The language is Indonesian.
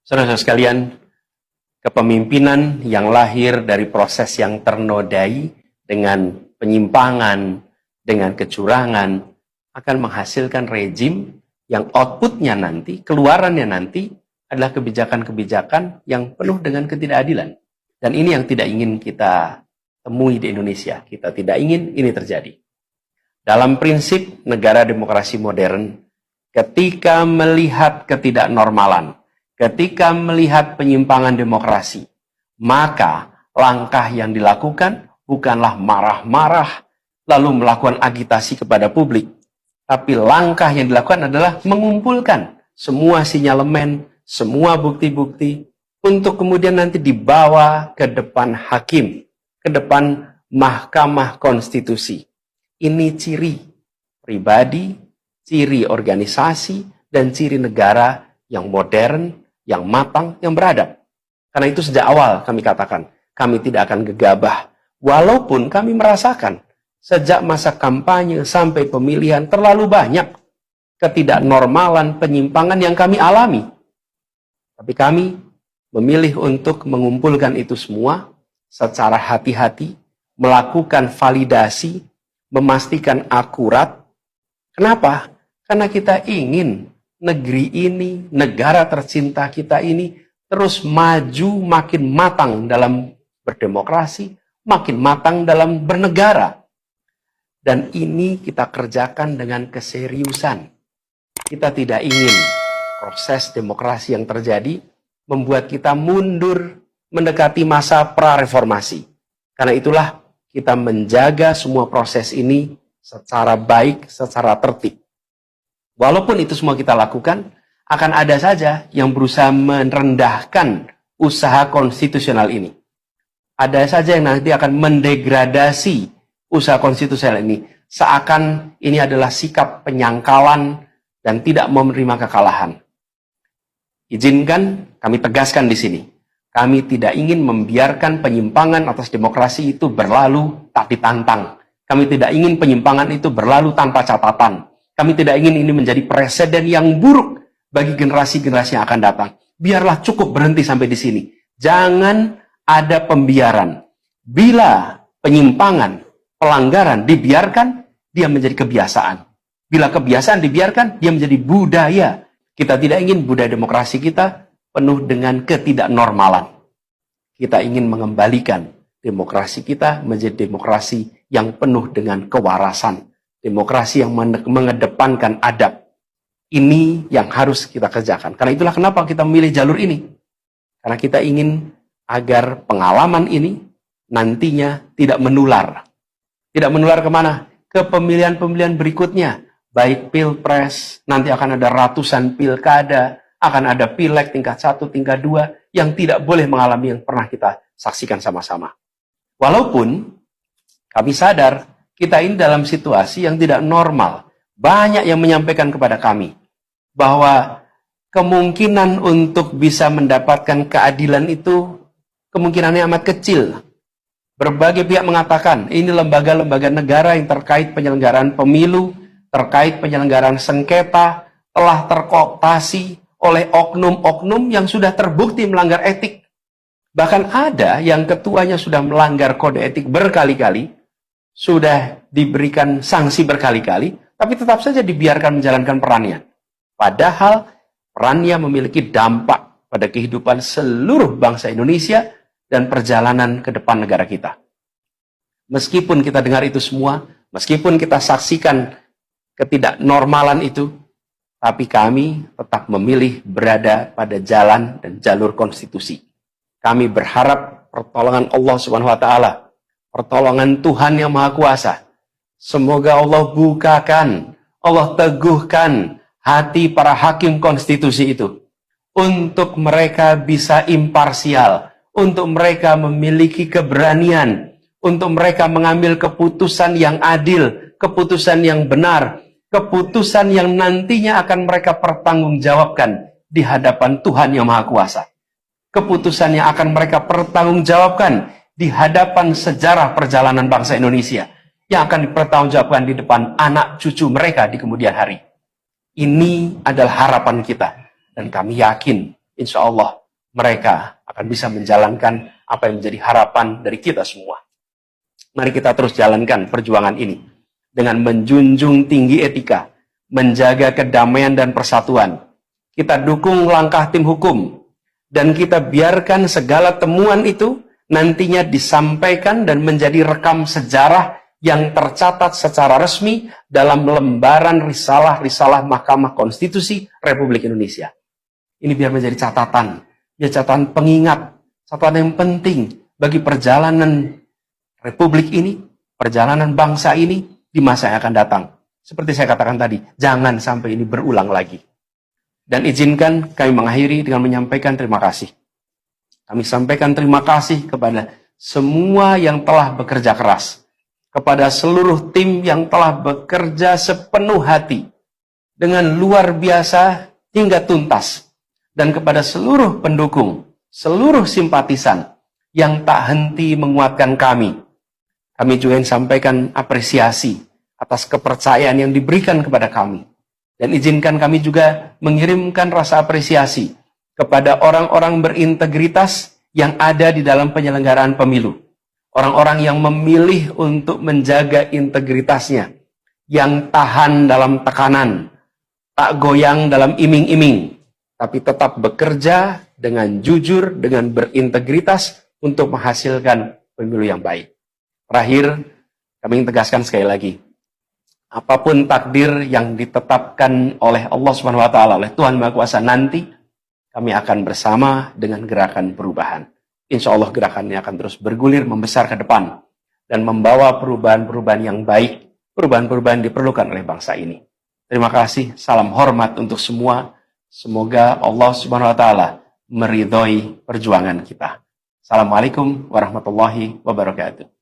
Saudara-saudara sekalian, kepemimpinan yang lahir dari proses yang ternodai dengan penyimpangan, dengan kecurangan, akan menghasilkan rejim yang outputnya nanti, keluarannya nanti, adalah kebijakan-kebijakan yang penuh dengan ketidakadilan. Dan ini yang tidak ingin kita temui di Indonesia. Kita tidak ingin ini terjadi. Dalam prinsip negara demokrasi modern, ketika melihat ketidaknormalan, ketika melihat penyimpangan demokrasi, maka langkah yang dilakukan bukanlah marah-marah lalu melakukan agitasi kepada publik, tapi langkah yang dilakukan adalah mengumpulkan semua sinyalemen, semua bukti-bukti untuk kemudian nanti dibawa ke depan hakim, ke depan Mahkamah Konstitusi. Ini ciri pribadi, ciri organisasi, dan ciri negara yang modern, yang matang, yang beradab. Karena itu sejak awal kami katakan, kami tidak akan gegabah. Walaupun kami merasakan sejak masa kampanye sampai pemilihan terlalu banyak ketidaknormalan, penyimpangan yang kami alami. Tapi kami memilih untuk mengumpulkan itu semua secara hati-hati, melakukan validasi, memastikan akurat. Kenapa? Karena kita ingin negeri ini, negara tercinta kita ini terus maju, makin matang dalam berdemokrasi, makin matang dalam bernegara. Dan ini kita kerjakan dengan keseriusan. Kita tidak ingin proses demokrasi yang terjadi membuat kita mundur mendekati masa pra-reformasi. Karena itulah kita menjaga semua proses ini secara baik, secara tertib. Walaupun itu semua kita lakukan, akan ada saja yang berusaha merendahkan usaha konstitusional ini. Ada saja yang nanti akan mendegradasi usaha konstitusional ini, seakan ini adalah sikap penyangkalan dan tidak menerima kekalahan. Izinkan kami tegaskan di sini, kami tidak ingin membiarkan penyimpangan atas demokrasi itu berlalu tak ditantang. Kami tidak ingin penyimpangan itu berlalu tanpa catatan. Kami tidak ingin ini menjadi presiden yang buruk bagi generasi-generasi yang akan datang. Biarlah cukup berhenti sampai di sini. Jangan ada pembiaran. Bila penyimpangan, pelanggaran dibiarkan, dia menjadi kebiasaan. Bila kebiasaan dibiarkan, dia menjadi budaya. Kita tidak ingin budaya demokrasi kita penuh dengan ketidaknormalan. Kita ingin mengembalikan demokrasi kita menjadi demokrasi yang penuh dengan kewarasan. Demokrasi yang mengedepankan adab. Ini yang harus kita kerjakan. Karena itulah kenapa kita memilih jalur ini. Karena kita ingin agar pengalaman ini nantinya tidak menular. Tidak menular kemana? Ke pemilihan-pemilihan berikutnya. Baik pilpres, nanti akan ada ratusan pilkada, akan ada pileg tingkat 1, tingkat 2, yang tidak boleh mengalami yang pernah kita saksikan sama-sama. Walaupun kami sadar, kita ini dalam situasi yang tidak normal. Banyak yang menyampaikan kepada kami, bahwa kemungkinan untuk bisa mendapatkan keadilan itu, kemungkinannya amat kecil. Berbagai pihak mengatakan, ini lembaga-lembaga negara yang terkait penyelenggaraan pemilu, terkait penyelenggaraan sengketa, telah terkooptasi oleh oknum-oknum yang sudah terbukti melanggar etik. Bahkan ada yang ketuanya sudah melanggar kode etik berkali-kali, sudah diberikan sanksi berkali-kali, tapi tetap saja dibiarkan menjalankan perannya. Padahal perannya memiliki dampak pada kehidupan seluruh bangsa Indonesia dan perjalanan ke depan negara kita. Meskipun kita dengar itu semua, meskipun kita saksikan ketidaknormalan itu, tapi kami tetap memilih berada pada jalan dan jalur konstitusi. Kami berharap pertolongan Allah Subhanahu wa Ta'ala, pertolongan Tuhan yang Maha Kuasa. Semoga Allah bukakan, Allah teguhkan hati para hakim konstitusi itu, untuk mereka bisa imparsial, untuk mereka memiliki keberanian, untuk mereka mengambil keputusan yang adil, keputusan yang benar, keputusan yang nantinya akan mereka pertanggungjawabkan di hadapan Tuhan yang Maha Kuasa. Keputusan yang akan mereka pertanggungjawabkan di hadapan sejarah perjalanan bangsa Indonesia, yang akan dipertanggungjawabkan di depan anak cucu mereka di kemudian hari. Ini adalah harapan kita. Dan kami yakin, insya Allah, mereka akan bisa menjalankan apa yang menjadi harapan dari kita semua. Mari kita terus jalankan perjuangan ini dengan menjunjung tinggi etika, menjaga kedamaian dan persatuan. Kita dukung langkah tim hukum, dan kita biarkan segala temuan itu nantinya disampaikan dan menjadi rekam sejarah yang tercatat secara resmi dalam lembaran risalah-risalah Mahkamah Konstitusi Republik Indonesia. Ini biar menjadi catatan, ya catatan pengingat, catatan yang penting bagi perjalanan Republik ini, perjalanan bangsa ini di masa yang akan datang. Seperti saya katakan tadi, jangan sampai ini berulang lagi. Dan izinkan kami mengakhiri dengan menyampaikan terima kasih. Kami sampaikan terima kasih kepada semua yang telah bekerja keras, kepada seluruh tim yang telah bekerja sepenuh hati, dengan luar biasa hingga tuntas, dan kepada seluruh pendukung, seluruh simpatisan yang tak henti menguatkan kami. Kami juga ingin sampaikan apresiasi atas kepercayaan yang diberikan kepada kami. Dan izinkan kami juga mengirimkan rasa apresiasi kepada orang-orang berintegritas yang ada di dalam penyelenggaraan pemilu. Orang-orang yang memilih untuk menjaga integritasnya, yang tahan dalam tekanan, tak goyang dalam iming-iming, tapi tetap bekerja dengan jujur, dengan berintegritas untuk menghasilkan pemilu yang baik. Terakhir, kami ingin tegaskan sekali lagi, apapun takdir yang ditetapkan oleh Allah Subhanahu wa taala, oleh Tuhan Maha Kuasa nanti, kami akan bersama dengan gerakan perubahan. Insya Allah gerakannya akan terus bergulir, membesar ke depan, dan membawa perubahan-perubahan yang baik, perubahan-perubahan diperlukan oleh bangsa ini. Terima kasih, salam hormat untuk semua. Semoga Allah Subhanahu wa taala meridhoi perjuangan kita. Assalamualaikum warahmatullahi wabarakatuh.